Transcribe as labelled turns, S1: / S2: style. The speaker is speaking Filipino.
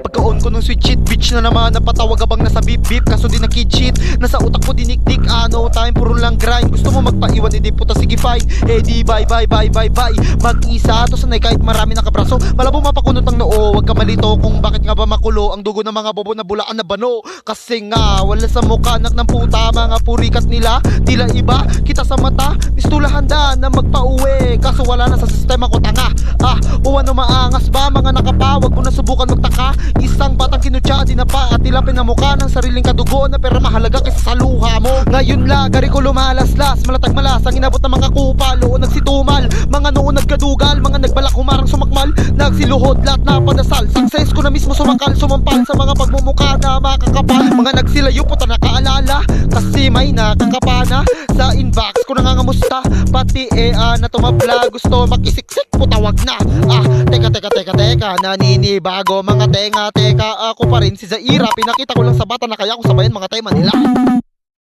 S1: Pagka-on ko ng switch shit, bitch na naman napatawag abang nasa beep beep. Kaso di na kid shit, nasa utak mo dinikdik. No time, puro lang grind. Gusto mo magpaiwan, hindi puta, sige fine. Eh di bye bye bye bye bye. Mag-isa, to sanay kahit marami nakabraso. Malabo mapakunot ang noo, wag ka malito kung bakit nga ba makulo ang dugo ng mga bobo na bulaan na bano. Kasi nga, wala sa mukha anak ng puta, mga purikat nila, tila iba, kita sa mata, mistula handa na magpauwi. Kaso wala na sa sistema ko tanga. O ano maangas ba, mga nakapawag mo na subukan magtaka. Isang batang kinutya, dinapa at tila pinamukha ng sariling kadugo na pera mahalaga kaysa sa luha mo. Ngayon lagari ko lumalaslas, malatag malas ang inabot ng mga kupalo, nagsitumal, mga noon nagkadugal, mga nagbalak humarang sumakmal, nagsiluhod lahat na padasal. Success ko na mismo sumakal, sumampal sa mga pagmumukha na makakapal. Mga nagsilayo puta nakaalala, kasi may nakakapana sa inbox ko nangangamusta. Pati na tumabla, gusto makisiksik, puta wag na. Teka, naninibago mga teka, ako pa rin si Zaira. Pinakita ko lang sa bata na kaya ko sabayan mga tema nila.